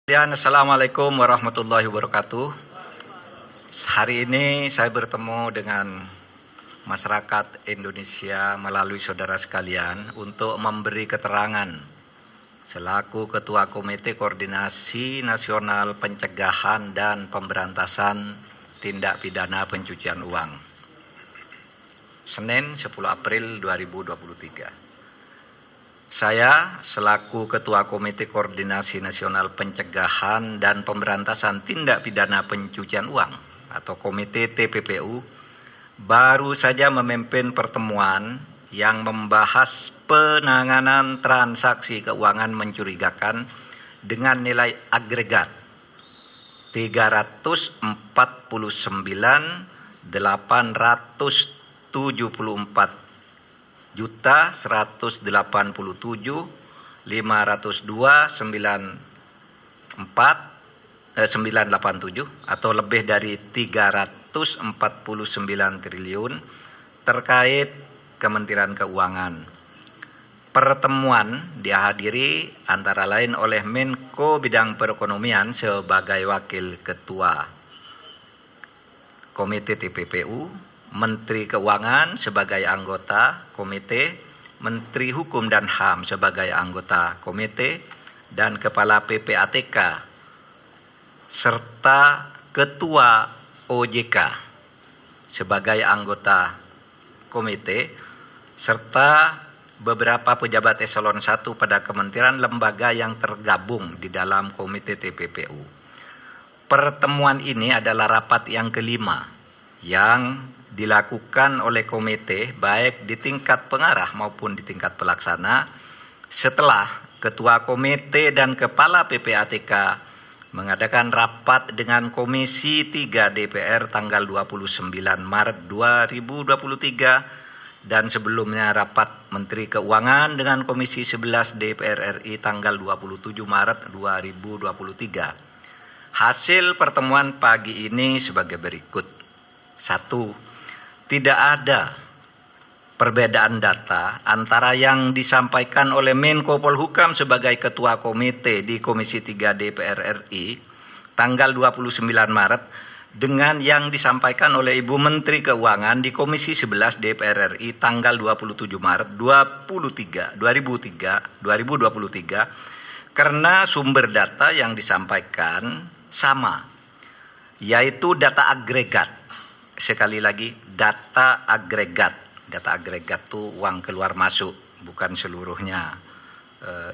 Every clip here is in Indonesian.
Assalamualaikum warahmatullahi wabarakatuh. Hari ini saya bertemu dengan masyarakat Indonesia melalui saudara sekalian untuk memberi keterangan selaku Ketua Komite Koordinasi Nasional Pencegahan dan Pemberantasan Tindak Pidana Pencucian Uang. Senin 10 April 2023. Saya selaku Ketua Komite Koordinasi Nasional Pencegahan dan Pemberantasan Tindak Pidana Pencucian Uang atau Komite TPPU baru saja memimpin pertemuan yang membahas penanganan transaksi keuangan mencurigakan dengan nilai agregat 344.184.502.987 atau lebih dari 349 triliun terkait Kementerian Keuangan. Pertemuan dihadiri antara lain oleh Menko Bidang Perekonomian sebagai Wakil Ketua Komite TPPU, Menteri Keuangan sebagai anggota komite, Menteri Hukum dan HAM sebagai anggota komite, dan Kepala PPATK, serta Ketua OJK sebagai anggota komite, serta beberapa pejabat eselon 1 pada kementerian lembaga yang tergabung di dalam komite TPPU. Pertemuan ini adalah rapat yang kelima yang dilakukan oleh komite baik di tingkat pengarah maupun di tingkat pelaksana setelah Ketua Komite dan Kepala PPATK mengadakan rapat dengan Komisi 3 DPR tanggal 29 Maret 2023 dan sebelumnya rapat Menteri Keuangan dengan Komisi 11 DPR RI tanggal 27 Maret 2023. Hasil pertemuan pagi ini sebagai berikut. 1. Tidak ada perbedaan data antara yang disampaikan oleh Menko Polhukam sebagai Ketua Komite di Komisi 3 DPR RI tanggal 29 Maret dengan yang disampaikan oleh Ibu Menteri Keuangan di Komisi 11 DPR RI tanggal 27 Maret 2023 karena sumber data yang disampaikan sama, yaitu data agregat. Sekali lagi, data agregat. Data agregat itu uang keluar masuk, bukan seluruhnya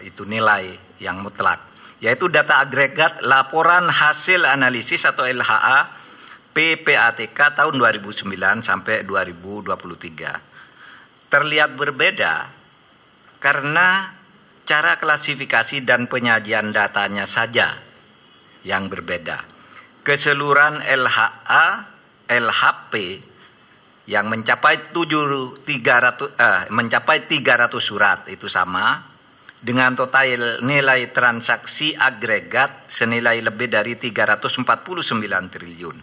itu nilai yang mutlak. Yaitu data agregat laporan hasil analisis atau LHA PPATK tahun 2009 sampai 2023. Terlihat berbeda karena cara klasifikasi dan penyajian datanya saja yang berbeda. Keseluruhan LHP yang mencapai 300 surat itu sama dengan total nilai transaksi agregat senilai lebih dari 349 triliun.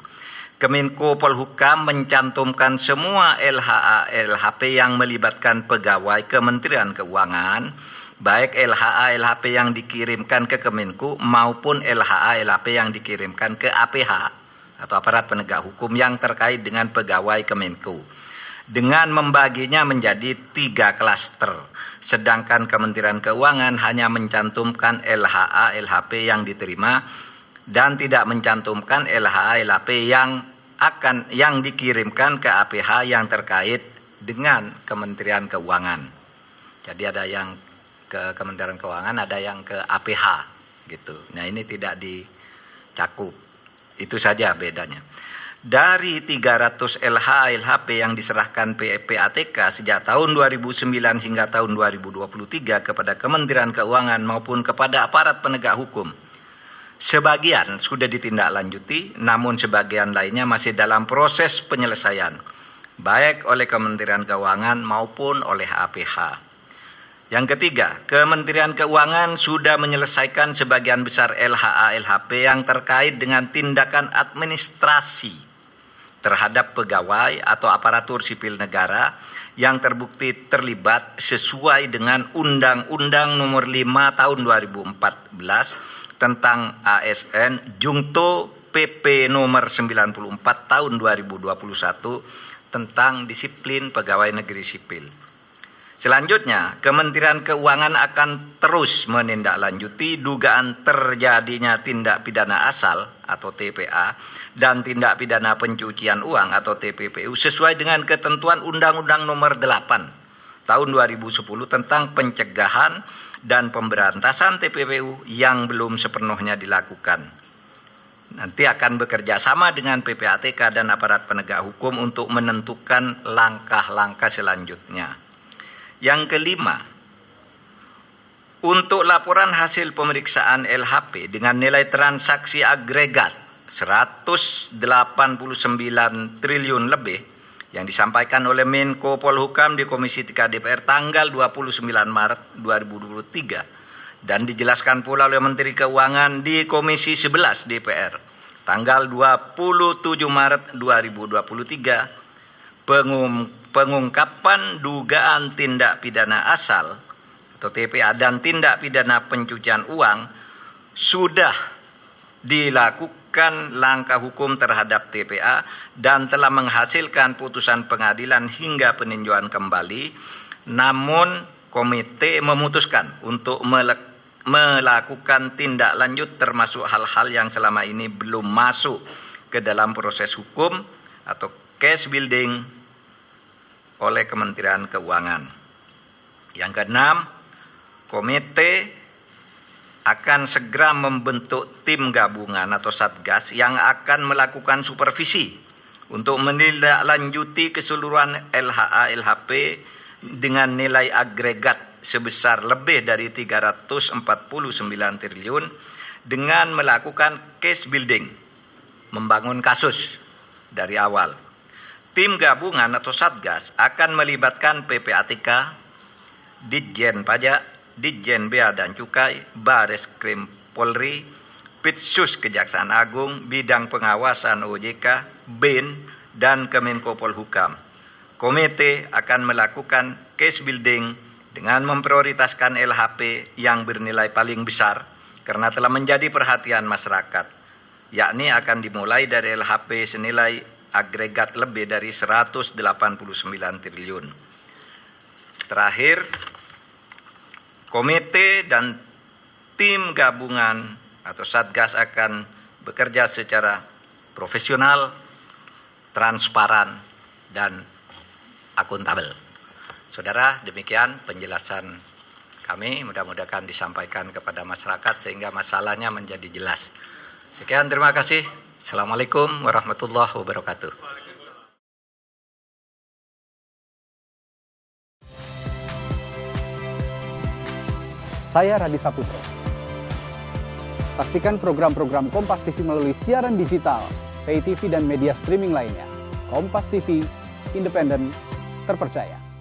Kemenko Polhukam mencantumkan semua LHA-LHP yang melibatkan pegawai Kementerian Keuangan, baik LHA-LHP yang dikirimkan ke Kemenku maupun LHA-LHP yang dikirimkan ke APH atau aparat penegak hukum yang terkait dengan pegawai Kemenku, dengan membaginya menjadi 3 klaster, sedangkan Kementerian Keuangan hanya mencantumkan LHA-LHP yang diterima dan tidak mencantumkan LHA-LHP yang dikirimkan ke APH yang terkait dengan Kementerian Keuangan. Jadi ada yang ke Kementerian Keuangan, ada yang ke APH gitu. Nah, ini tidak dicakup. Itu saja bedanya. Dari 300 LHA-LHP yang diserahkan PPATK sejak tahun 2009 hingga tahun 2023 kepada Kementerian Keuangan maupun kepada aparat penegak hukum, sebagian sudah ditindaklanjuti, namun sebagian lainnya masih dalam proses penyelesaian, baik oleh Kementerian Keuangan maupun oleh APH. Yang ketiga, Kementerian Keuangan sudah menyelesaikan sebagian besar LHA-LHP yang terkait dengan tindakan administrasi terhadap pegawai atau aparatur sipil negara yang terbukti terlibat sesuai dengan Undang-Undang Nomor 5 Tahun 2014 tentang ASN Jungto PP nomor 94 tahun 2021 tentang disiplin pegawai negeri sipil. Selanjutnya, Kementerian Keuangan akan terus menindaklanjuti dugaan terjadinya tindak pidana asal atau TPA dan tindak pidana pencucian uang atau TPPU sesuai dengan ketentuan Undang-Undang Nomor 8 tahun 2010 tentang pencegahan dan pemberantasan TPPU yang belum sepenuhnya dilakukan. Nanti akan bekerja sama dengan PPATK dan aparat penegak hukum untuk menentukan langkah-langkah selanjutnya. Yang kelima, untuk laporan hasil pemeriksaan LHP dengan nilai transaksi agregat 189 triliun lebih yang disampaikan oleh Menko Polhukam di Komisi 3 DPR tanggal 29 Maret 2023 dan dijelaskan pula oleh Menteri Keuangan di Komisi 11 DPR tanggal 27 Maret 2023, pengungkapan dugaan tindak pidana asal atau TPA dan tindak pidana pencucian uang sudah dilakukan langkah hukum terhadap TPA dan telah menghasilkan putusan pengadilan hingga peninjauan kembali. Namun komite memutuskan untuk melakukan tindak lanjut termasuk hal-hal yang selama ini belum masuk ke dalam proses hukum atau case building oleh Kementerian Keuangan. Yang keenam, komite akan segera membentuk tim gabungan atau satgas yang akan melakukan supervisi untuk menindaklanjuti keseluruhan LHA LHP dengan nilai agregat sebesar lebih dari 349 triliun dengan melakukan case building, membangun kasus dari awal. Tim gabungan atau satgas akan melibatkan PPATK, Ditjen Pajak, Ditjen Bea dan Cukai, Bareskrim Polri, Pitsus Kejaksaan Agung, Bidang Pengawasan OJK, BIN, dan Kemenko Polhukam. Komite akan melakukan case building dengan memprioritaskan LHP yang bernilai paling besar karena telah menjadi perhatian masyarakat, yakni akan dimulai dari LHP senilai agregat lebih dari 189 triliun. Terakhir, komite dan tim gabungan atau satgas akan bekerja secara profesional, transparan, dan akuntabel. Saudara, demikian penjelasan kami. Mudah-mudahan disampaikan kepada masyarakat sehingga masalahnya menjadi jelas. Sekian, terima kasih. Assalamualaikum warahmatullahi wabarakatuh. Saya Radi Saputro. Saksikan program-program Kompas TV melalui siaran digital, pay TV dan media streaming lainnya. Kompas TV, independen, terpercaya.